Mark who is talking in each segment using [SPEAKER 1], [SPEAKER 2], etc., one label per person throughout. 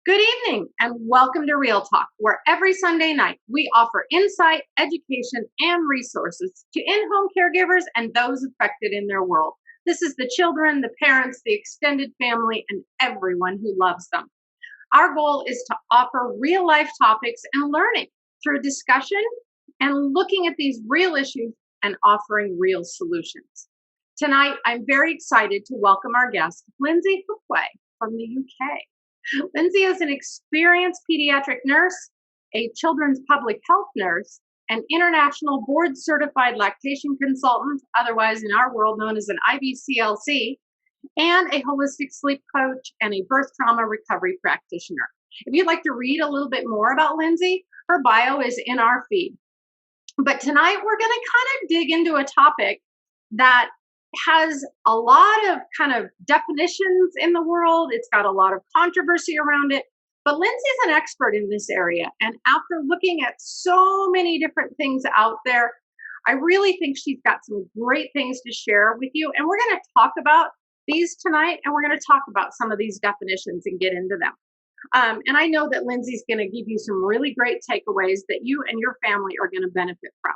[SPEAKER 1] Good evening and welcome to Real Talk, where every Sunday night we offer insight, education, and resources to in-home caregivers and those affected in their world. This is the children, the parents, the extended family, and everyone who loves them. Our goal is to offer real-life topics and learning through discussion and looking at these real issues and offering real solutions. Tonight, I'm very excited to welcome our guest, Lyndsey Hookway from the UK. Lyndsey is an experienced pediatric nurse, a children's public health nurse, an international board certified lactation consultant, otherwise in our world known as an IBCLC, and a holistic sleep coach and a birth trauma recovery practitioner. If you'd like to read a little bit more about Lyndsey, her bio is in our feed. But tonight we're going to kind of dig into a topic that has a lot of kind of definitions in the world. It's got a lot of controversy around it. But Lyndsey's an expert in this area. And after looking at so many different things out there, I really think she's got some great things to share with you. And we're going to talk about these tonight. And we're going to talk about some of these definitions and get into them. And I know that Lyndsey's going to give you some really great takeaways that you and your family are going to benefit from.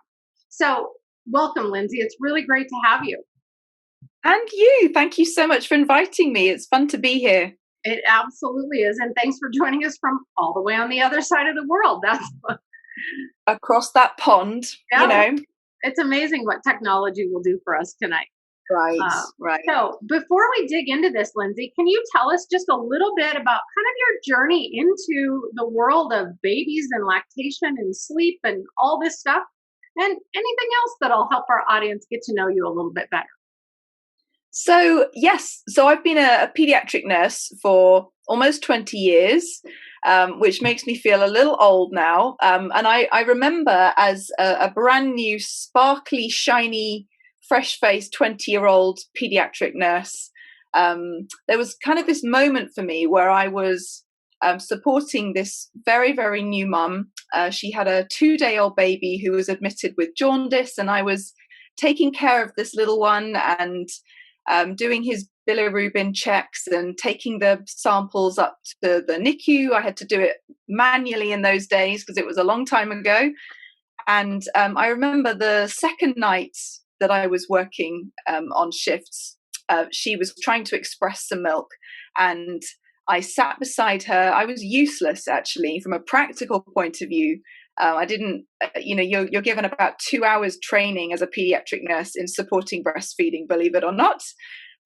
[SPEAKER 1] So welcome, Lyndsey. It's really great to have you.
[SPEAKER 2] And you. Thank you so much for inviting me. It's fun to be here.
[SPEAKER 1] It absolutely is. And thanks for joining us from all the way on the other side of the world. That's
[SPEAKER 2] across that pond,
[SPEAKER 1] yeah, you know. It's amazing what technology will do for us tonight.
[SPEAKER 2] Right.
[SPEAKER 1] So before we dig into this, Lyndsey, can you tell us just a little bit about kind of your journey into the world of babies and lactation and sleep and all this stuff? And anything else that'll help our audience get to know you a little bit better?
[SPEAKER 2] So, yes. So I've been a pediatric nurse for almost 20 years, which makes me feel a little old now. And I remember as a brand new, sparkly, shiny, fresh-faced 20-year-old pediatric nurse, there was kind of this moment for me where I was supporting this very, very new mum. She had a 2-day-old baby who was admitted with jaundice, and I was taking care of this little one and doing his bilirubin checks and taking the samples up to the NICU. I had to do it manually in those days because it was a long time ago. And I remember the second night that I was working on shifts, she was trying to express some milk, and I sat beside her. I was useless, actually, from a practical point of view. I didn't, you're given about 2 hours training as a pediatric nurse in supporting breastfeeding, believe it or not.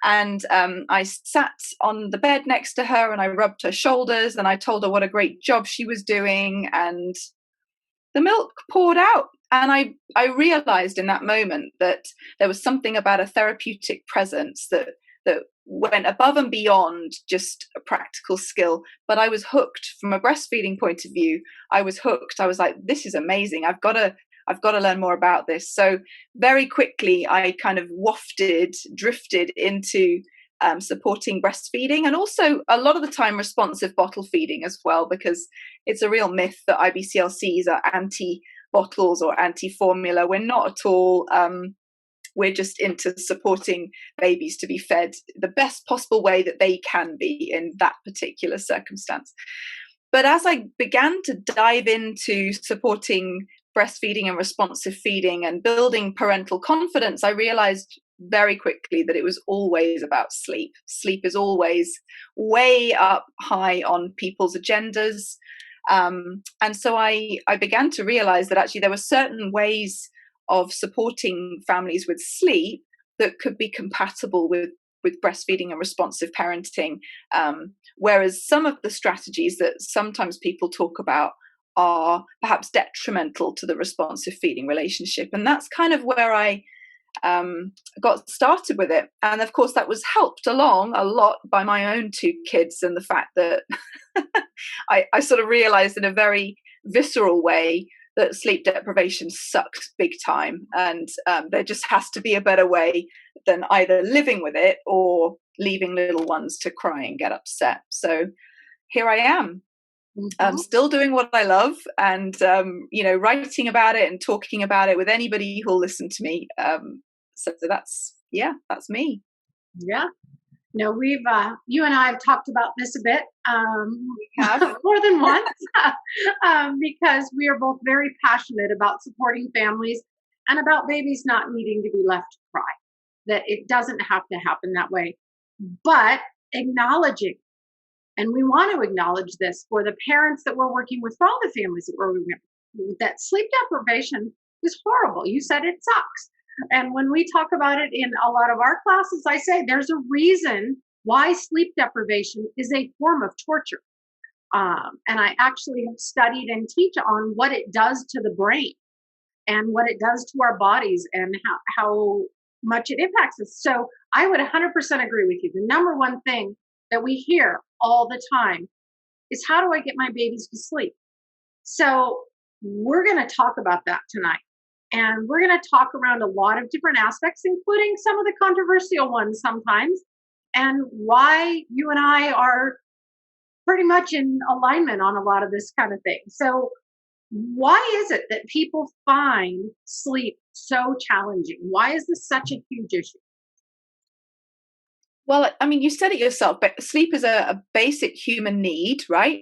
[SPEAKER 2] And I sat on the bed next to her and I rubbed her shoulders and I told her what a great job she was doing. And the milk poured out. And I realized in that moment that there was something about a therapeutic presence that went above and beyond just a practical skill. But I was hooked from a breastfeeding point of view. I was hooked. I was like, this is amazing. I've got to learn more about this. So very quickly, I kind of drifted into supporting breastfeeding, and also a lot of the time responsive bottle feeding as well, because it's a real myth that IBCLCs are anti-bottles or anti-formula. We're not at all. We're just into supporting babies to be fed the best possible way that they can be in that particular circumstance. But as I began to dive into supporting breastfeeding and responsive feeding and building parental confidence, I realized very quickly that it was always about sleep. Sleep is always way up high on people's agendas. And so I began to realize that actually there were certain ways of supporting families with sleep that could be compatible with breastfeeding and responsive parenting. Whereas some of the strategies that sometimes people talk about are perhaps detrimental to the responsive feeding relationship. And that's kind of where I got started with it. And of course, that was helped along a lot by my own 2 kids and the fact that I sort of realized in a very visceral way that sleep deprivation sucks big time. And there just has to be a better way than either living with it or leaving little ones to cry and get upset. So here I am. I'm still doing what I love and, writing about it and talking about it with anybody who'll listen to me. So that's me.
[SPEAKER 1] Yeah. No, we've you and I have talked about this a bit,
[SPEAKER 2] We have.
[SPEAKER 1] more than once, because we are both very passionate about supporting families and about babies not needing to be left to cry. That it doesn't have to happen that way, but acknowledging, and we want to acknowledge this for the parents that we're working with, for all the families that we're working with, that sleep deprivation is horrible. You said it sucks. And when we talk about it in a lot of our classes, I say there's a reason why sleep deprivation is a form of torture. And I actually have studied and teach on what it does to the brain and what it does to our bodies and how much it impacts us. So I would 100% agree with you. The number one thing that we hear all the time is, how do I get my babies to sleep? So we're going to talk about that tonight. And we're going to talk around a lot of different aspects, including some of the controversial ones sometimes, and why you and I are pretty much in alignment on a lot of this kind of thing. So why is it that people find sleep so challenging? Why is this such a huge issue?
[SPEAKER 2] Well, I mean, you said it yourself, but sleep is a basic human need, right?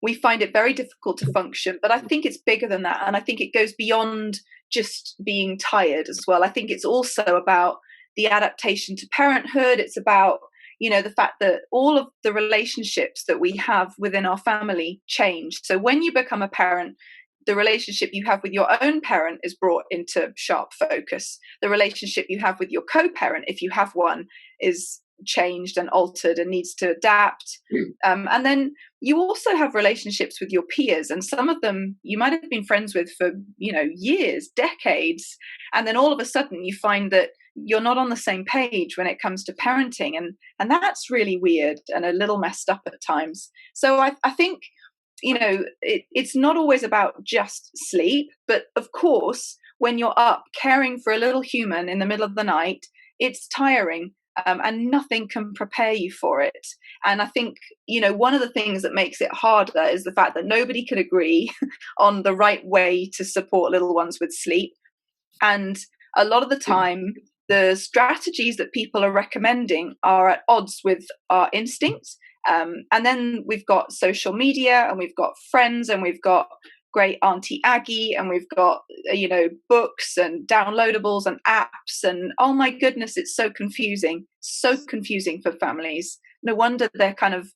[SPEAKER 2] We find it very difficult to function, but I think it's bigger than that. And I think it goes beyond just being tired as well. I think it's also about the adaptation to parenthood. It's about, the fact that all of the relationships that we have within our family change. So when you become a parent, the relationship you have with your own parent is brought into sharp focus. The relationship you have with your co-parent, if you have one, is changed and altered and needs to adapt. And then you also have relationships with your peers, and some of them you might have been friends with for years, decades, and then all of a sudden you find that you're not on the same page when it comes to parenting, and that's really weird and a little messed up at times. So I think it's not always about just sleep, but of course when you're up caring for a little human in the middle of the night, it's tiring. And nothing can prepare you for it. And I think, one of the things that makes it harder is the fact that nobody can agree on the right way to support little ones with sleep. And a lot of the time, the strategies that people are recommending are at odds with our instincts. And then we've got social media, and we've got friends, and we've got great Auntie Aggie, and we've got books and downloadables and apps, and oh my goodness, it's so confusing for families. No wonder they're kind of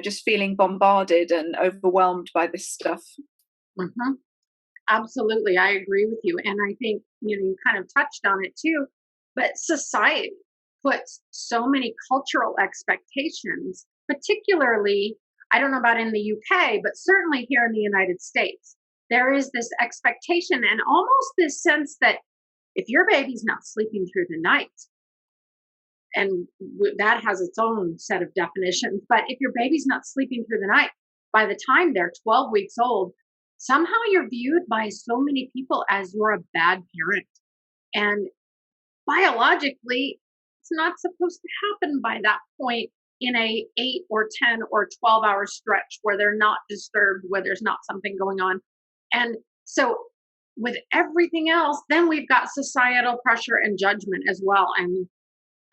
[SPEAKER 2] just feeling bombarded and overwhelmed by this stuff.
[SPEAKER 1] Mm-hmm. Absolutely, I agree with you, and I think you kind of touched on it too, but society puts so many cultural expectations, particularly, I don't know about in the UK, but certainly here in the United States, there is this expectation and almost this sense that if your baby's not sleeping through the night, and that has its own set of definitions, but if your baby's not sleeping through the night, by the time they're 12 weeks old, somehow you're viewed by so many people as you're a bad parent. And biologically, it's not supposed to happen by that point in a 8 or 10 or 12-hour stretch where they're not disturbed, where there's not something going on. And so with everything else, then we've got societal pressure and judgment as well. And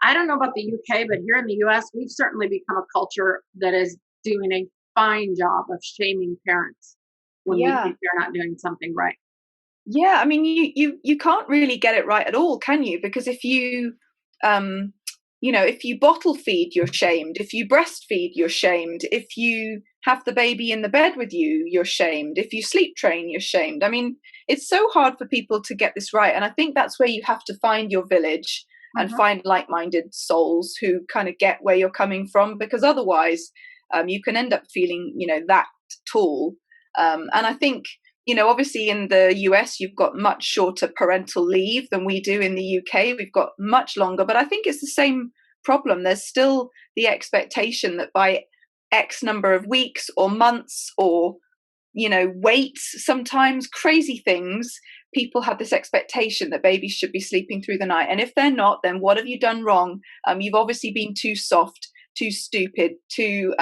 [SPEAKER 1] I don't know about the UK, but here in the US, we've certainly become a culture that is doing a fine job of shaming parents when we think they're not doing something right.
[SPEAKER 2] Yeah, I mean, you can't really get it right at all, can you? Because if you if you bottle feed, you're shamed. If you breastfeed, you're shamed. If you have the baby in the bed with you, you're shamed. If you sleep train, you're shamed. I mean, it's so hard for people to get this right. And I think that's where you have to find your village and find like-minded souls who kind of get where you're coming from, because otherwise you can end up feeling, that tall. And I think, obviously in the US, you've got much shorter parental leave than we do in the UK. We've got much longer, but I think it's the same problem. There's still the expectation that by X number of weeks or months or, weights, sometimes crazy things, people have this expectation that babies should be sleeping through the night. And if they're not, then what have you done wrong? You've obviously been too soft, too stupid, too,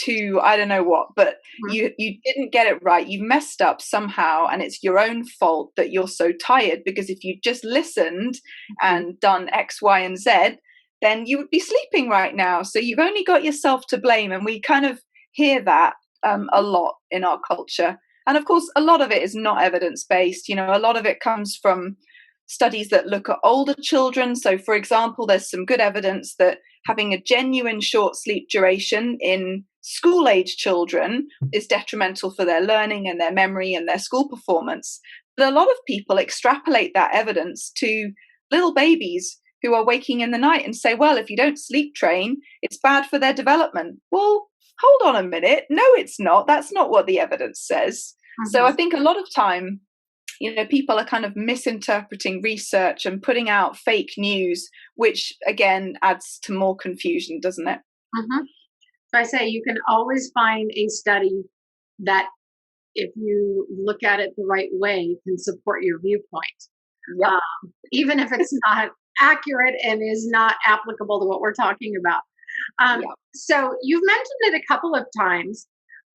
[SPEAKER 2] to I don't know what, but you didn't get it right. You messed up somehow, and it's your own fault that you're so tired, because if you just listened and done X, Y, and Z, then you would be sleeping right now. So you've only got yourself to blame. And we kind of hear that a lot in our culture. And of course, a lot of it is not evidence-based. A lot of it comes from studies that look at older children. So, for example, there's some good evidence that having a genuine short sleep duration in school-age children is detrimental for their learning and their memory and their school performance. But a lot of people extrapolate that evidence to little babies who are waking in the night and say, well, if you don't sleep train, it's bad for their development. Well, hold on a minute. No, it's not. That's not what the evidence says. Mm-hmm. So I think a lot of time, people are kind of misinterpreting research and putting out fake news, which again adds to more confusion, doesn't it?
[SPEAKER 1] Mm-hmm. So I say you can always find a study that, if you look at it the right way, can support your viewpoint.
[SPEAKER 2] Yep.
[SPEAKER 1] Even if it's not accurate and is not applicable to what we're talking about. Yep. So you've mentioned it a couple of times.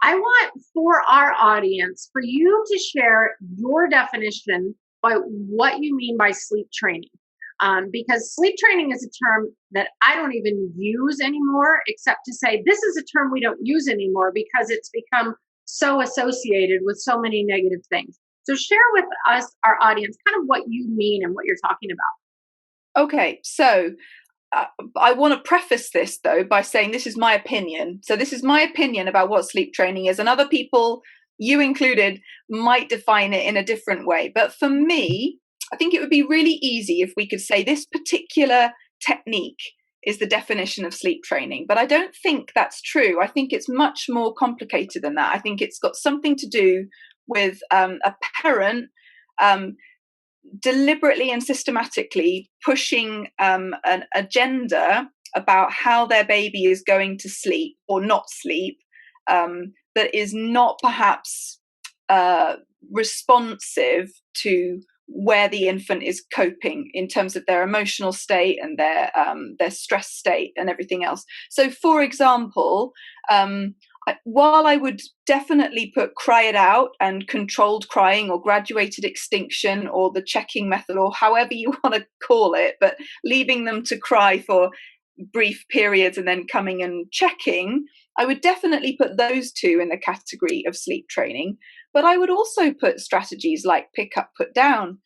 [SPEAKER 1] I want, for our audience, for you to share your definition by what you mean by sleep training. Because sleep training is a term that I don't even use anymore, except to say this is a term we don't use anymore because it's become so associated with so many negative things. So share with us, our audience, kind of what you mean and what you're talking about.
[SPEAKER 2] Okay, so I want to preface this, though, by saying this is my opinion. So this is my opinion about what sleep training is, and other people, you included, might define it in a different way. But for me, I think it would be really easy if we could say this particular technique is the definition of sleep training. But I don't think that's true. I think it's much more complicated than that. I think it's got something to do with a parent deliberately and systematically pushing an agenda about how their baby is going to sleep or not sleep that is not perhaps responsive to where the infant is coping in terms of their emotional state and their stress state and everything else. So, for example, while I would definitely put cry it out and controlled crying or graduated extinction or the checking method or however you want to call it, but leaving them to cry for brief periods and then coming and checking, I would definitely put those two in the category of sleep training. But I would also put strategies like pick up, put down,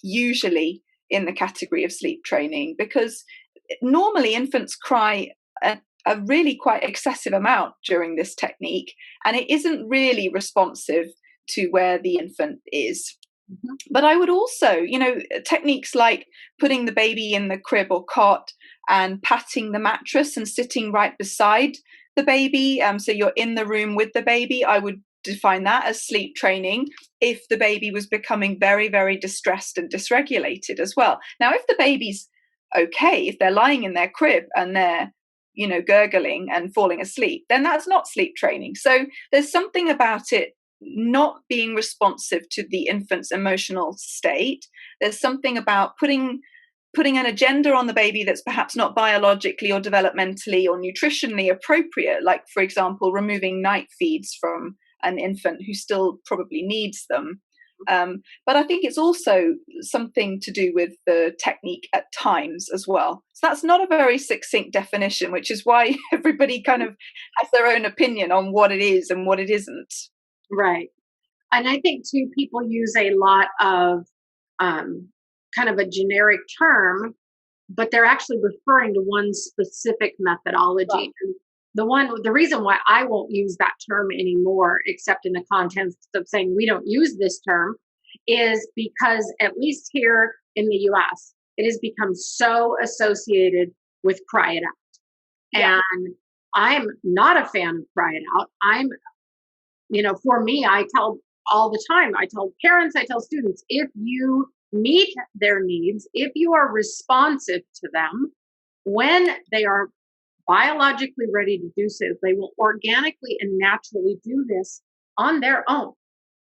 [SPEAKER 2] usually in the category of sleep training, because normally infants cry a really quite excessive amount during this technique, and it isn't really responsive to where the infant is. Mm-hmm. But I would also, techniques like putting the baby in the crib or cot and patting the mattress and sitting right beside the baby, so you're in the room with the baby, I would define that as sleep training if the baby was becoming very, very distressed and dysregulated as well. Now, if the baby's okay, if they're lying in their crib and they're gurgling and falling asleep, then that's not sleep training. So there's something about it not being responsive to the infant's emotional state. There's something about putting an agenda on the baby that's perhaps not biologically or developmentally or nutritionally appropriate, like, for example, removing night feeds from an infant who still probably needs them. But I think it's also something to do with the technique at times as well. So that's not a very succinct definition, which is why everybody kind of has their own opinion on what it is and what it isn't.
[SPEAKER 1] Right. And I think, too, people use a lot of kind of a generic term, but they're actually referring to one specific methodology. Right. The reason why I won't use that term anymore, except in the context of saying we don't use this term, is because at least here in the US, it has become so associated with cry it out. Yeah. And I'm not a fan of cry it out. For me, I tell all the time, I tell parents, I tell students, if you meet their needs, if you are responsive to them, when they are biologically ready to do so, they will organically and naturally do this on their own.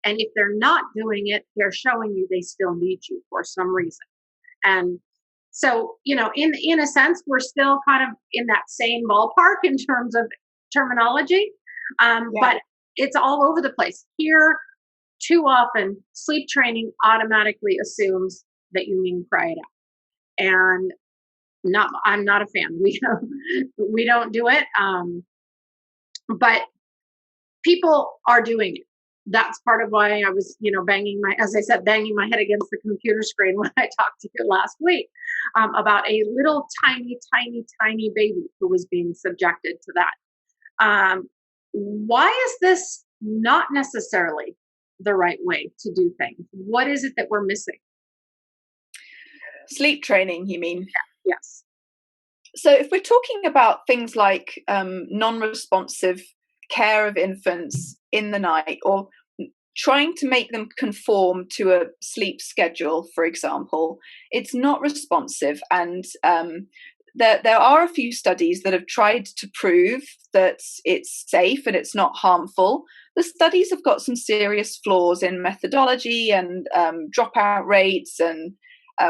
[SPEAKER 1] And if they're not doing it, they're showing you they still need you for some reason. And so, in a sense, we're still kind of in that same ballpark in terms of terminology, but it's all over the place. Here, too often, sleep training automatically assumes that you mean cry it out. And I'm not a fan. We don't do it. But people are doing it. That's part of why I was, banging my head against the computer screen when I talked to you last week about a little tiny, tiny, tiny baby who was being subjected to that. Why is this not necessarily the right way to do things? What is it that we're missing?
[SPEAKER 2] Sleep training, you mean?
[SPEAKER 1] Yes.
[SPEAKER 2] So if we're talking about things like non-responsive care of infants in the night, or trying to make them conform to a sleep schedule, for example, it's not responsive. And there are a few studies that have tried to prove that it's safe and it's not harmful. The studies have got some serious flaws in methodology and dropout rates and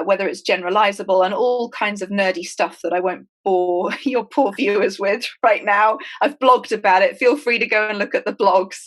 [SPEAKER 2] whether it's generalizable and all kinds of nerdy stuff that I won't bore your poor viewers with right now. I've blogged about it. Feel free to go and look at the blogs.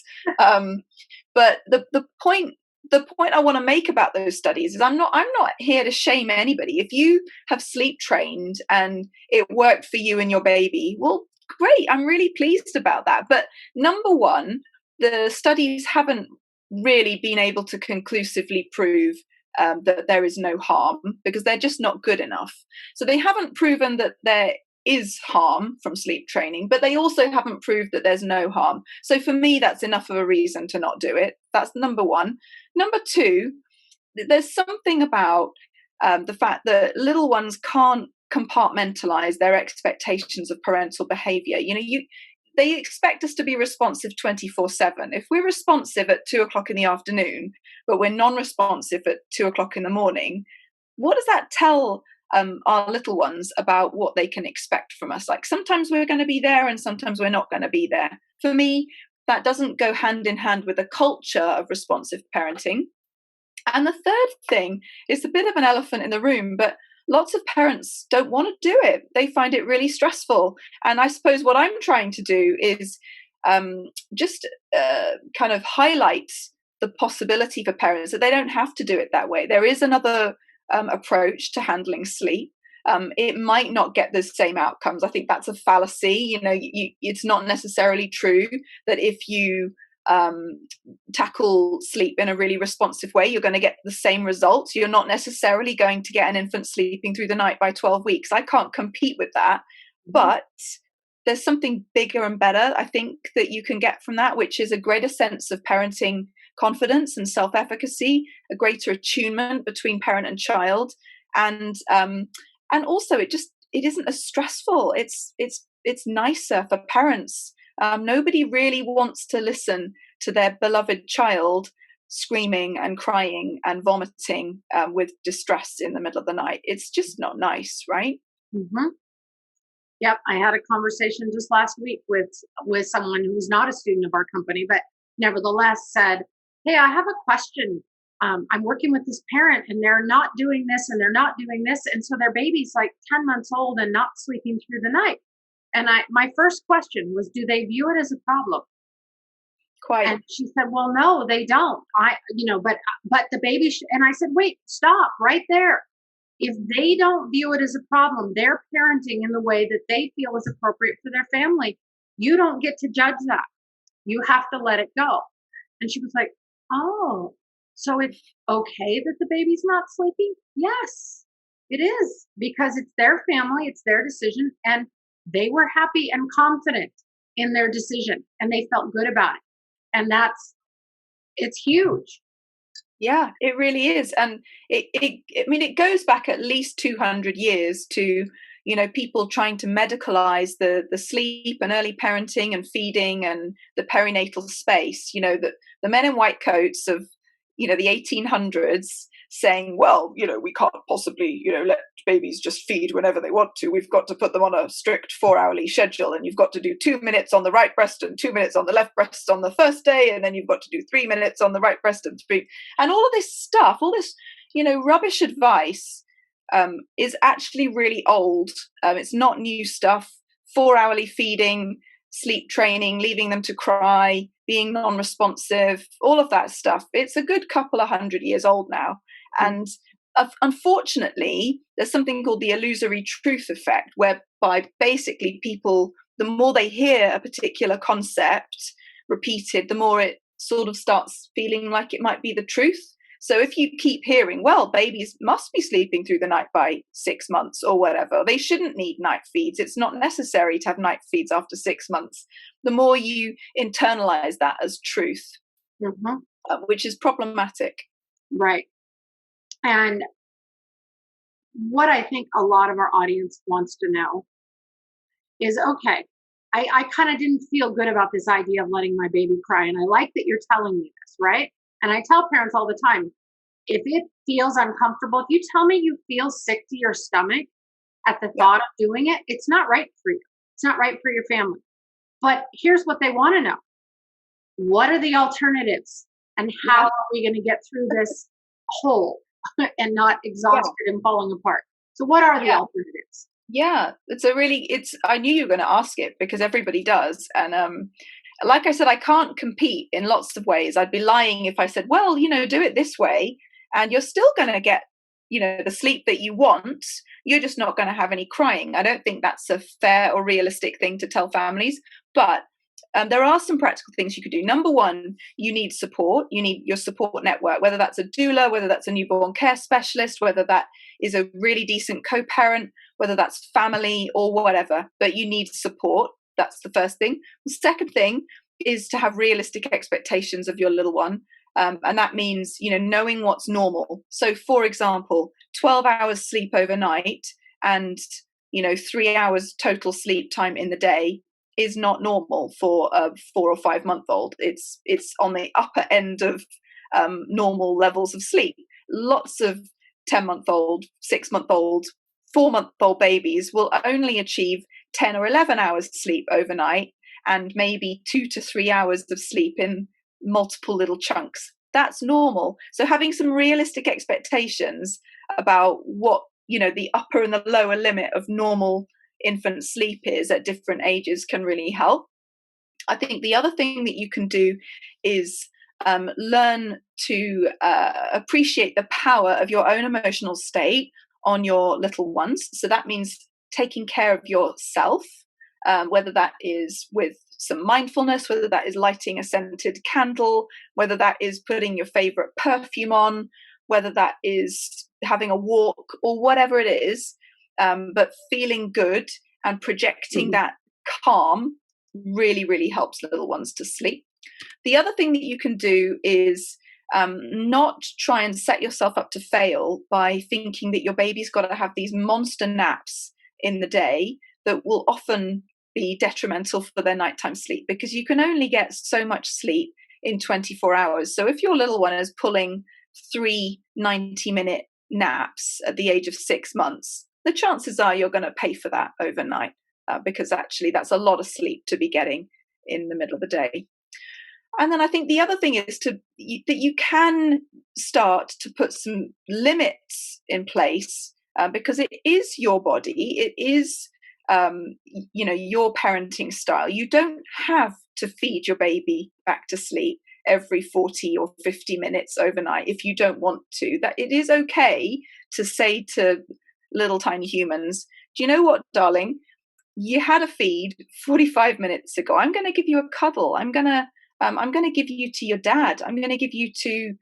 [SPEAKER 2] But the point I want to make about those studies is I'm not here to shame anybody. If you have sleep trained and it worked for you and your baby, well, great. I'm really pleased about that. But number one, the studies haven't really been able to conclusively prove that there is no harm, because they're just not good enough. So they haven't proven that there is harm from sleep training, but they also haven't proved that there's no harm. So for me, that's enough of a reason to not do it. That's number one. Number two, there's something about the fact that little ones can't compartmentalize their expectations of parental behavior. They expect us to be responsive 24/7. If we're responsive at 2:00 in the afternoon, but we're non-responsive at 2:00 in the morning, what does that tell our little ones about what they can expect from us? Like, sometimes we're going to be there and sometimes we're not going to be there. For me, that doesn't go hand in hand with a culture of responsive parenting. And the third thing is a bit of an elephant in the room, but lots of parents don't want to do it. They find it really stressful. And I suppose what I'm trying to do is just kind of highlight the possibility for parents that they don't have to do it that way. There is another approach to handling sleep. It might not get the same outcomes. I think that's a fallacy. It's not necessarily true that if you tackle sleep in a really responsive way, you're going to get the same results. You're not necessarily going to get an infant sleeping through the night by 12 weeks. I can't compete with that. But there's something bigger and better, I think, that you can get from that, which is a greater sense of parenting confidence and self-efficacy, a greater attunement between parent and child, and also it isn't as stressful. It's nicer for parents. Nobody really wants to listen to their beloved child screaming and crying and vomiting with distress in the middle of the night. It's just not nice, right?
[SPEAKER 1] Mm-hmm. Yep, I had a conversation just last week with someone who's not a student of our company, but nevertheless said, "Hey, I have a question. I'm working with this parent and they're not doing this and they're not doing this. And so their baby's like 10 months old and not sleeping through the night." And my first question was, do they view it as a problem?
[SPEAKER 2] Quite.
[SPEAKER 1] And she said, "Well, no, they don't. But the baby," and I said, "Wait, stop right there. If they don't view it as a problem, they're parenting in the way that they feel is appropriate for their family. You don't get to judge that. You have to let it go." And she was like, "Oh, so it's okay that the baby's not sleeping?" Yes, it is, because it's their family, it's their decision, and they were happy and confident in their decision, and they felt good about it. And it's huge.
[SPEAKER 2] Yeah, it really is. And it goes back at least 200 years to, people trying to medicalize the sleep and early parenting and feeding and the perinatal space. The men in white coats of, the 1800s saying, well, we can't possibly, let babies just feed whenever they want to. We've got to put them on a strict 4-hourly schedule, and you've got to do 2 minutes on the right breast and 2 minutes on the left breast on the first day, and then you've got to do 3 minutes on the right breast and 3. And all of this stuff, all this, rubbish advice is actually really old. It's not new stuff. 4-hourly feeding, sleep training, leaving them to cry, being non-responsive, all of that stuff. It's a good couple of 100 years old now. And unfortunately, there's something called the illusory truth effect, whereby basically people, the more they hear a particular concept repeated, the more it sort of starts feeling like it might be the truth. So if you keep hearing, well, babies must be sleeping through the night by 6 months or whatever, they shouldn't need night feeds, it's not necessary to have night feeds after 6 months, the more you internalize that as truth, which is problematic.
[SPEAKER 1] Right. And what I think a lot of our audience wants to know is, okay, I kind of didn't feel good about this idea of letting my baby cry. And I like that you're telling me this, right? And I tell parents all the time, if it feels uncomfortable, if you tell me you feel sick to your stomach at the thought of doing it, it's not right for you. It's not right for your family. But here's what they want to know. What are the alternatives? And how are we going to get through this hole and not exhausted and falling apart? So what are the alternatives?
[SPEAKER 2] Yeah, I knew you were going to ask it because everybody does. And like I said, I can't compete in lots of ways. I'd be lying if I said, well, do it this way and you're still going to get, the sleep that you want. You're just not going to have any crying. I don't think that's a fair or realistic thing to tell families. But there are some practical things you could do. Number one, you need support. You need your support network, whether that's a doula, whether that's a newborn care specialist, whether that is a really decent co-parent, whether that's family or whatever. But you need support. That's the first thing. The second thing is to have realistic expectations of your little one. And that means, knowing what's normal. So, for example, 12 hours sleep overnight and, 3 hours total sleep time in the day is not normal for a 4 or 5 month old. It's on the upper end of normal levels of sleep. Lots of 10-month-old, 6-month-old, 4-month-old babies will only achieve 10 or 11 hours sleep overnight and maybe 2 to 3 hours of sleep in multiple little chunks. That's normal. So having some realistic expectations about what, the upper and the lower limit of normal infant sleep is at different ages can really help. I think the other thing that you can do is learn to appreciate the power of your own emotional state on your little ones. So that means taking care of yourself, whether that is with some mindfulness, whether that is lighting a scented candle, whether that is putting your favorite perfume on, whether that is having a walk or whatever it is. But feeling good and projecting that calm really, really helps little ones to sleep. The other thing that you can do is not try and set yourself up to fail by thinking that your baby's got to have these monster naps in the day that will often be detrimental for their nighttime sleep, because you can only get so much sleep in 24 hours. So if your little one is pulling 3 90-minute naps at the age of 6 months, the chances are you're going to pay for that overnight, because actually that's a lot of sleep to be getting in the middle of the day. And then I think the other thing is that you can start to put some limits in place, because it is your body, it is your parenting style. You don't have to feed your baby back to sleep every 40 or 50 minutes overnight if you don't want to. That it is okay to say to little tiny humans, do you know what, darling, you had a feed 45 minutes ago. I'm going to give you a cuddle. I'm going to give you to your dad. I'm going to give you to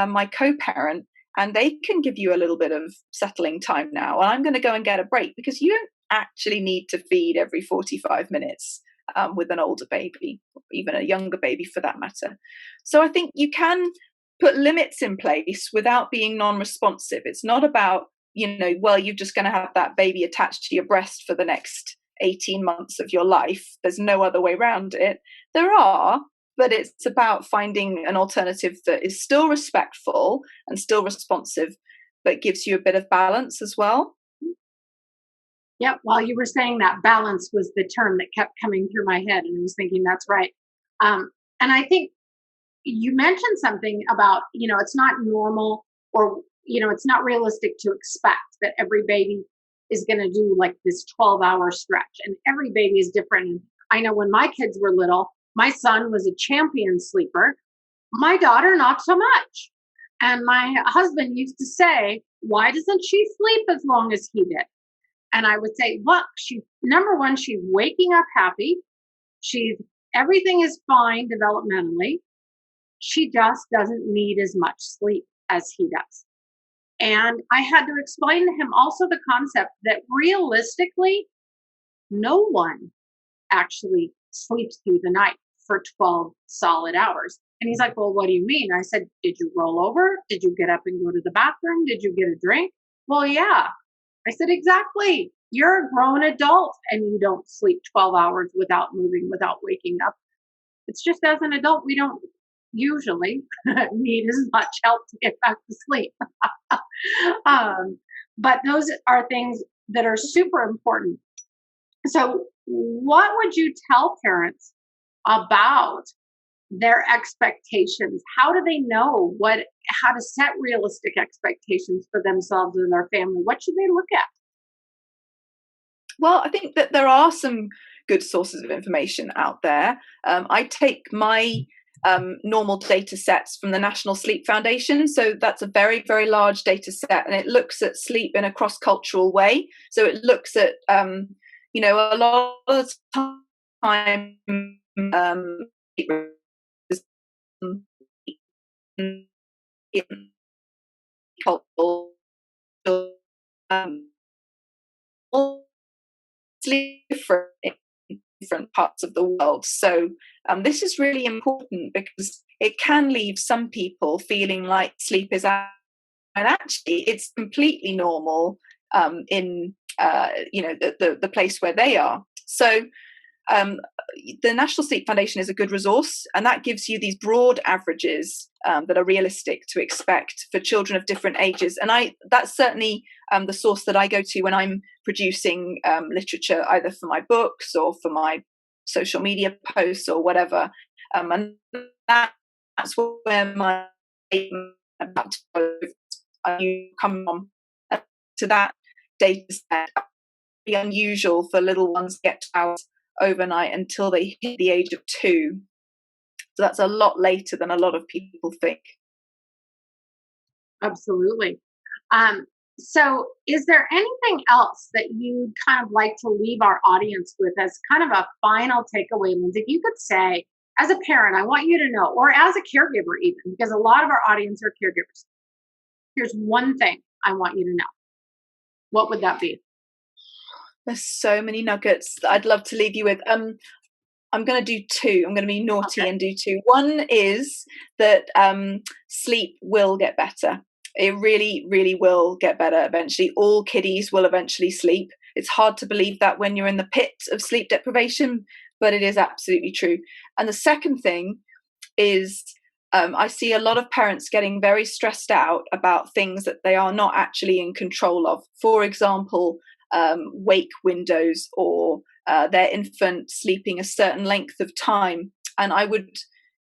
[SPEAKER 2] my co-parent, and they can give you a little bit of settling time now. And I'm going to go and get a break, because you don't actually need to feed every 45 minutes with an older baby, or even a younger baby for that matter. So I think you can put limits in place without being non-responsive. It's not about, you're just going to have that baby attached to your breast for the next 18 months of your life. There's no other way around it. There are, but it's about finding an alternative that is still respectful and still responsive, but gives you a bit of balance as well.
[SPEAKER 1] Yeah, while you were saying that, balance was the term that kept coming through my head, and I was thinking that's right. And I think you mentioned something about, it's not normal, or, it's not realistic to expect that every baby is going to do like this 12-hour stretch, and every baby is different. And I know when my kids were little, my son was a champion sleeper. My daughter, not so much. And my husband used to say, why doesn't she sleep as long as he did? And I would say, look, number one, she's waking up happy. She's everything is fine developmentally. She just doesn't need as much sleep as he does. And I had to explain to him also the concept that realistically, no one actually sleeps through the night for 12 solid hours. And he's like, well, what do you mean? I said, did you roll over? Did you get up and go to the bathroom? Did you get a drink? Well, yeah. I said, exactly. You're a grown adult and you don't sleep 12 hours without moving, without waking up. It's just as an adult, we don't usually need as much help to get back to sleep. But those are things that are super important. So, what would you tell parents about their expectations? How do they know how to set realistic expectations for themselves and their family? What should they look at?
[SPEAKER 2] Well, I think that there are some good sources of information out there. I take my normal data sets from the National Sleep Foundation. So that's a very, very large data set, and it looks at sleep in a cross-cultural way. So it looks at, a lot of the time, sleep in different parts of the world. So this is really important because it can leave some people feeling like sleep is out, and actually it's completely normal in the place where they are. So the National Sleep Foundation is a good resource, and that gives you these broad averages that are realistic to expect for children of different ages. And that's certainly the source that I go to when I'm producing literature, either for my books or for my social media posts or whatever. And that's where my about you come on to that data set. Be unusual for little ones to get out overnight until they hit the age of 2. So that's a lot later than a lot of people think.
[SPEAKER 1] Absolutely. So is there anything else that you'd kind of like to leave our audience with as kind of a final takeaway, Lyndsey? If you could say, as a parent, I want you to know, or as a caregiver even, because a lot of our audience are caregivers, here's one thing I want you to know. What would that be?
[SPEAKER 2] There's so many nuggets that I'd love to leave you with. I'm going to do 2. I'm going to be naughty and do 2. One is that sleep will get better. It really, really will get better eventually. All kiddies will eventually sleep. It's hard to believe that when you're in the pit of sleep deprivation, but it is absolutely true. And the second thing is I see a lot of parents getting very stressed out about things that they are not actually in control of. For example, wake windows or their infant sleeping a certain length of time. And I would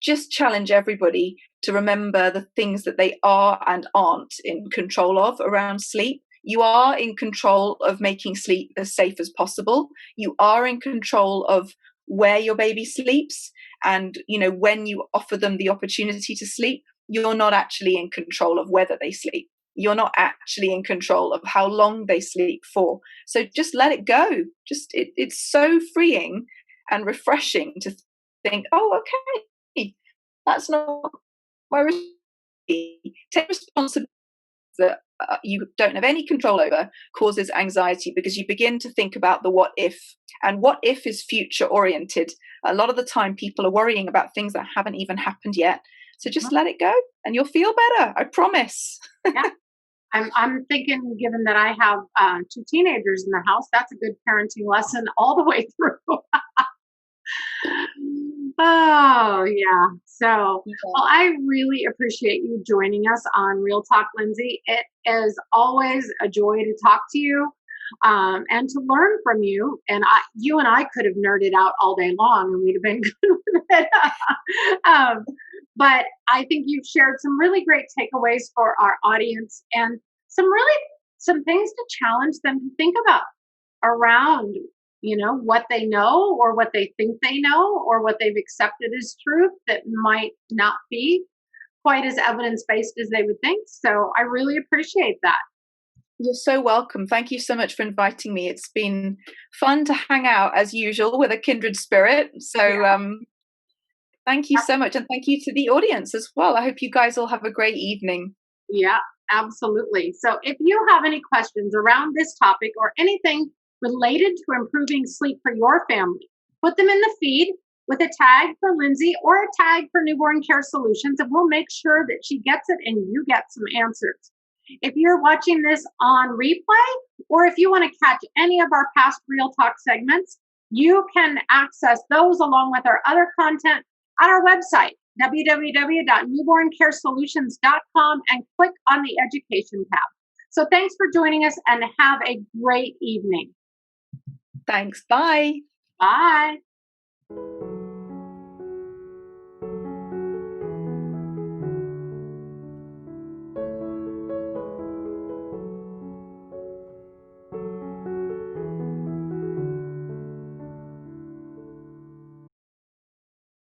[SPEAKER 2] just challenge everybody to remember the things that they are and aren't in control of around sleep. You are in control of making sleep as safe as possible. You are in control of where your baby sleeps. And, when you offer them the opportunity to sleep, you're not actually in control of whether they sleep. You're not actually in control of how long they sleep for. So just let it go. It's so freeing and refreshing to think, oh, okay, that's not my responsibility. Take responsibility that you don't have any control over causes anxiety, because you begin to think about the what if, and what if is future oriented. A lot of the time people are worrying about things that haven't even happened yet. So just let it go and you'll feel better. I promise.
[SPEAKER 1] Yeah. I'm thinking, given that I have 2 teenagers in the house, that's a good parenting lesson all the way through. Oh, yeah. So, well, I really appreciate you joining us on Real Talk, Lyndsey. It is always a joy to talk to you and to learn from you. And you and I could have nerded out all day long and we'd have been good with it. But I think you've shared some really great takeaways for our audience and some things to challenge them to think about around, what they know or what they think they know or what they've accepted as truth that might not be. quite as evidence-based as they would think. So I really appreciate that.
[SPEAKER 2] You're so welcome. Thank you so much for inviting me. It's been fun to hang out as usual with a kindred spirit. So thank you so much. And thank you to the audience as well. I hope you guys all have a great evening.
[SPEAKER 1] Yeah, absolutely. So if you have any questions around this topic or anything related to improving sleep for your family, put them in the feed with a tag for Lyndsey or a tag for Newborn Care Solutions, and we'll make sure that she gets it and you get some answers. If you're watching this on replay, or if you want to catch any of our past Real Talk segments, you can access those along with our other content at our website, www.newborncaresolutions.com, and click on the Education tab. So thanks for joining us and have a great evening.
[SPEAKER 2] Thanks. Bye.
[SPEAKER 1] Bye.